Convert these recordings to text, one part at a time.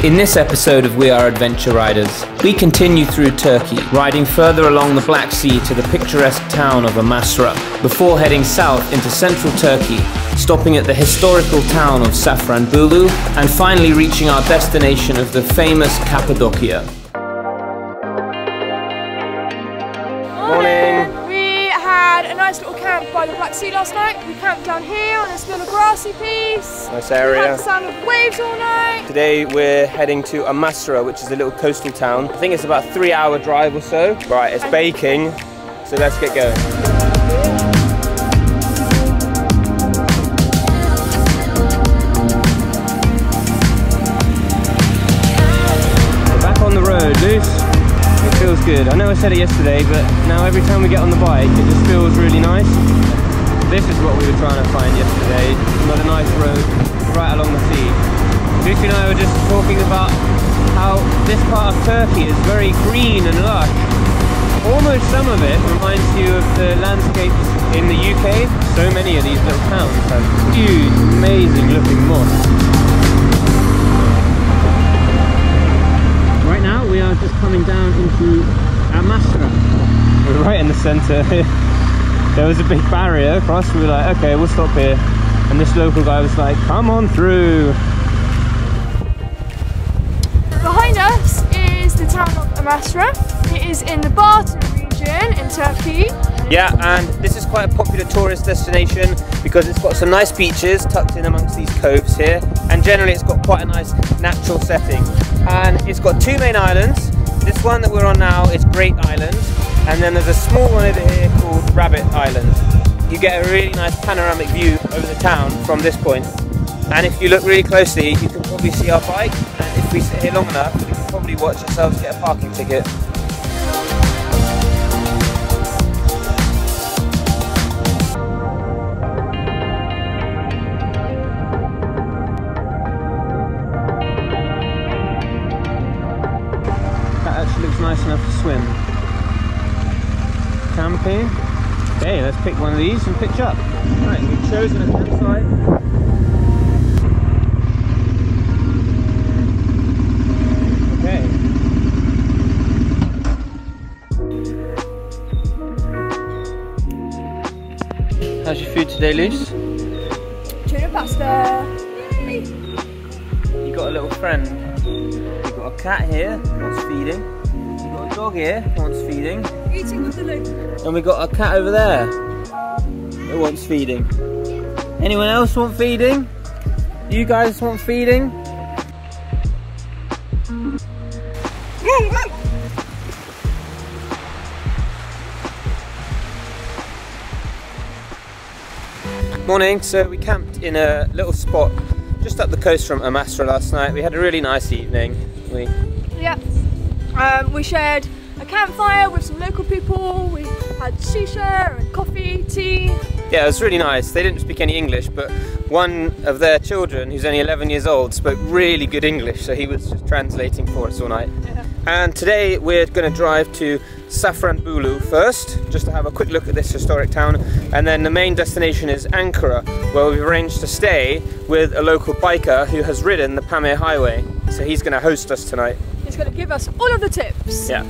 In this episode of We Are Adventure Riders, we continue through Turkey, riding further along the Black Sea to the picturesque town of Amasra, before heading south into central Turkey, stopping at the historical town of Safranbolu, and finally reaching our destination of the famous Cappadocia. Morning! We had a nice little camp by the Black Sea last night. We camped down here on this little grassy piece. Nice area. We had the sound of waves all night. Today we're heading to Amasra, which is a little coastal town. I think it's about a 3-hour drive or so. Right, it's baking, so let's get going. We're back on the road, Luce. It feels good. I know I said it yesterday, but now every time we get on the bike, it just feels really nice. This is what we were trying to find yesterday. Not a nice road right along the sea. Lucy and I were just talking about how this part of Turkey is very green and lush. Almost some of it reminds you of the landscapes in the UK. So many of these little towns have huge, amazing looking moss. Right now we are just coming down into Amasra. We're right in the centre. There was a big barrier across. We were like, okay, we'll stop here. And this local guy was like, come on through. Behind us is the town of Amasra. It is in the Bartın region in Turkey. Yeah, and this is quite a popular tourist destination because it's got some nice beaches tucked in amongst these coves here, and generally it's got quite a nice natural setting. And it's got 2 main islands. This one that we're on now is Great Island, and then there's a small one over here called Rabbit Island. You get a really nice panoramic view over the town from this point. And if you look really closely, you can probably see our bike, and if we sit here long enough, we can probably watch ourselves get a parking ticket. Looks nice enough to swim. Camping. Okay, let's pick one of these and pitch up. Right, we've chosen a campsite. Okay. How's your food today, Luce? Tuna pasta. You got a little friend. You've got a cat here, wants feeding. You've got a dog here, wants feeding. Eating with the loop. And we got a cat over there that wants feeding. Anyone else want feeding? You guys want feeding? Morning, so we camped in a little spot just up the coast from Amasra last night. We had a really nice evening. We shared a campfire with some local people. We had shisha and coffee, tea. Yeah, it was really nice. They didn't speak any English, but one of their children, who's only 11 years old, spoke really good English, so he was just translating for us all night. Yeah. And today we're going to drive to Safranbolu first, just to have a quick look at this historic town, and then the main destination is Ankara, where we've arranged to stay with a local biker who has ridden the Pamir Highway, so he's going to host us tonight. He's going to give us all of the tips. Yeah.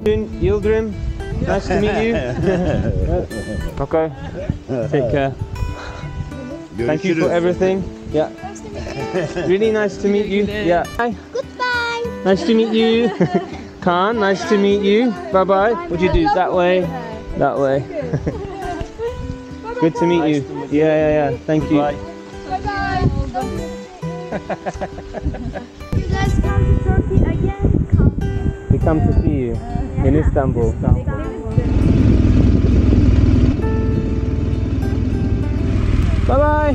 Yildirim, nice to meet you. Okay, take care. Thank you for everything. Yeah. Nice to meet you. Really nice to meet you. Yeah. Hi. Goodbye. Nice to meet you. Khan, nice to meet you. Bye bye. What'd you do? That way? That way. Good to meet you. Yeah. Thank you. Bye bye. You guys come to Turkey again? Come. We come to see you in Istanbul. Bye bye.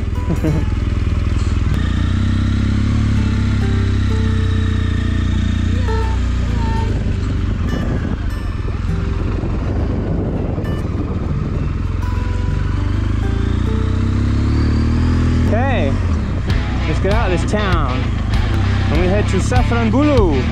Okay, let's get out of this town and we head to Safranbolu.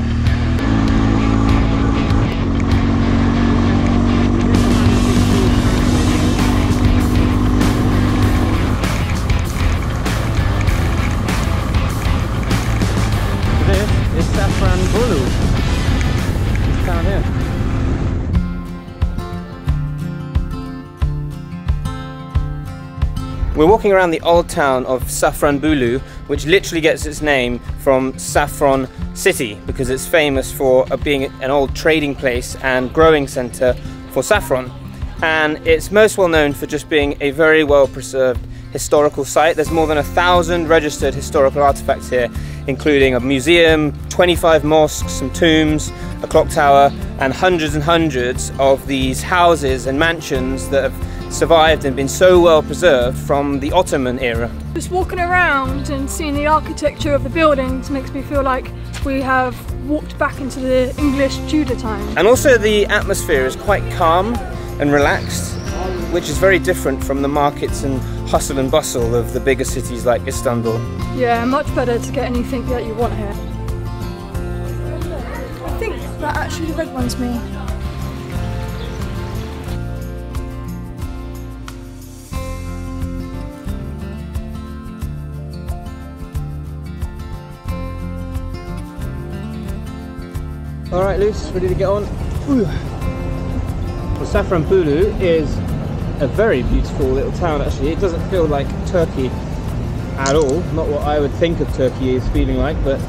We're walking around the old town of Safranbolu, which literally gets its name from saffron city because it's famous for being an old trading place and growing centre for saffron. And it's most well known for just being a very well preserved historical site. There's more than 1,000 registered historical artifacts here, including a museum, 25 mosques, some tombs, a clock tower, and hundreds of these houses and mansions that have survived and been so well preserved from the Ottoman-era. Just walking around and seeing the architecture of the buildings makes me feel like we have walked back into the English Tudor times. And also the atmosphere is quite calm and relaxed, which is very different from the markets and hustle and bustle of the bigger cities like Istanbul. Yeah, much better to get anything that you want here. I think that actually the red one's me. Alright, Luce, ready to get on? Ooh. Well, Safranbolu is a very beautiful little town actually. It doesn't feel like Turkey at all, not what I would think of Turkey is feeling like, but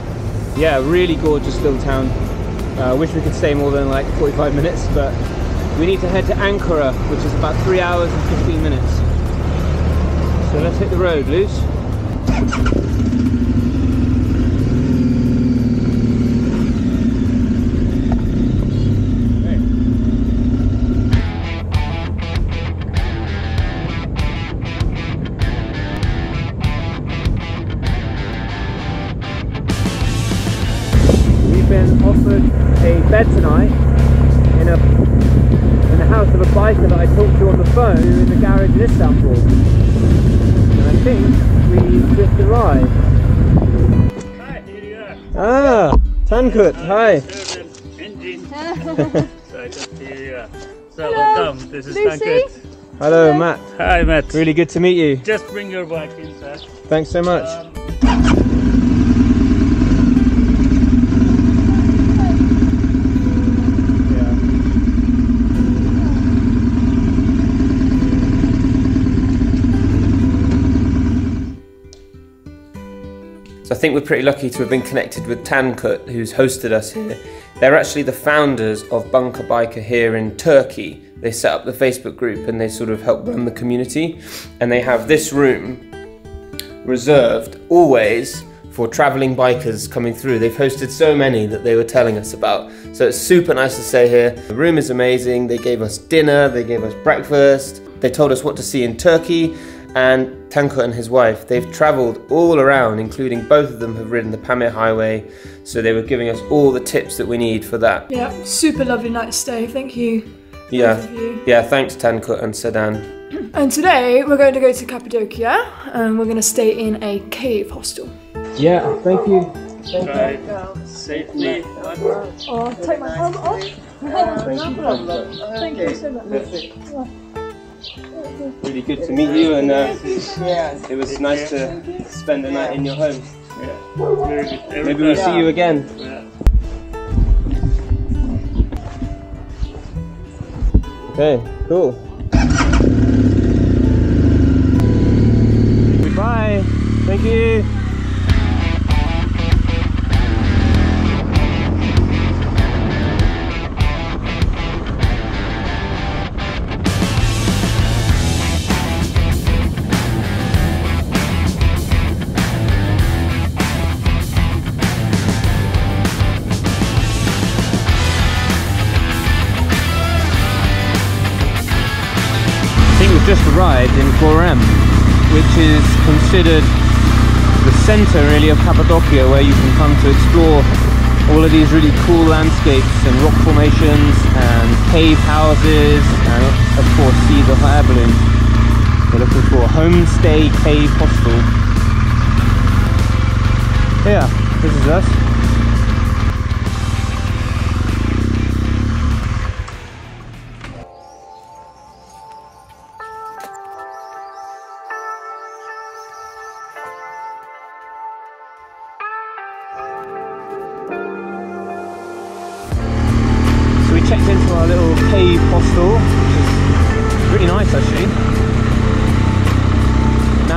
yeah, really gorgeous little town. Wish we could stay more than like 45 minutes, but we need to head to Ankara, which is about 3 hours and 15 minutes. So let's hit the road, Luce. Offered a bed tonight in the house of a biker that I talked to on the phone in the garage in Istanbul, and I think we just arrived. Hi, here you are. Ah, Tankut, hi. So welcome, this is Tankut. Hello, Matt. Hi Matt. Really good to meet you. Just bring your bike inside. Thanks so much. So I think we're pretty lucky to have been connected with Tankut, who's hosted us here. They're actually the founders of Bunk-A-Biker here in Turkey. They set up the Facebook group and they sort of help run the community. And they have this room reserved always for traveling bikers coming through. They've hosted so many that they were telling us about. So it's super nice to stay here. The room is amazing. They gave us dinner, they gave us breakfast. They told us what to see in Turkey. And Tankut and his wife, they've travelled all around, including both of them have ridden the Pamir Highway, so they were giving us all the tips that we need for that. Yeah, super lovely night to stay, thank you. Yeah, thanks Tankut and Sedan. And today we're going to go to Cappadocia and we're going to stay in a cave hostel. Yeah, thank you. Drive safely. Oh, I'll take my helmet off. Thank you so much. Really good to meet you, and it was nice to spend the night in your home. Yeah, very good. Maybe we'll see you again. Yeah. Okay, cool. Goodbye. Thank you. Just arrived in Gorem, which is considered the centre really of Cappadocia, where you can come to explore all of these really cool landscapes and rock formations and cave houses, and of course see the hot air balloons. We're looking for a homestay cave hostel. Yeah, this is us. Checked into our little cave hostel, which is really nice actually.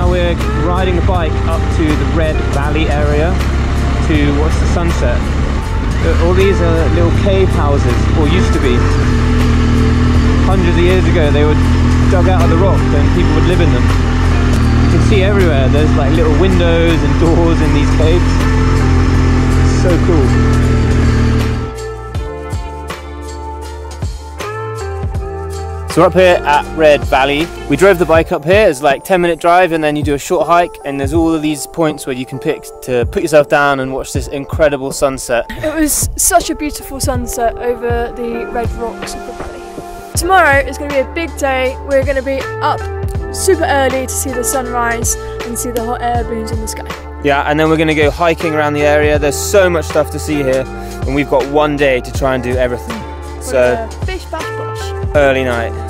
now we're riding the bike up to the Red Valley area to watch the sunset. All these are little cave houses, or used to be. Hundreds of years ago they were dug out of the rock and people would live in them. You can see everywhere, there's like little windows and doors in these caves. So cool. So we're up here at Red Valley. We drove the bike up here. It's like 10-minute drive, and then you do a short hike, and there's all of these points where you can pick to put yourself down and watch this incredible sunset. It was such a beautiful sunset over the red rocks of the valley. Tomorrow is going to be a big day. We're going to be up super early to see the sunrise and see the hot air balloons in the sky. Yeah, and then we're going to go hiking around the area. There's so much stuff to see here, and we've got one day to try and do everything. So Fish bash bosh. early night.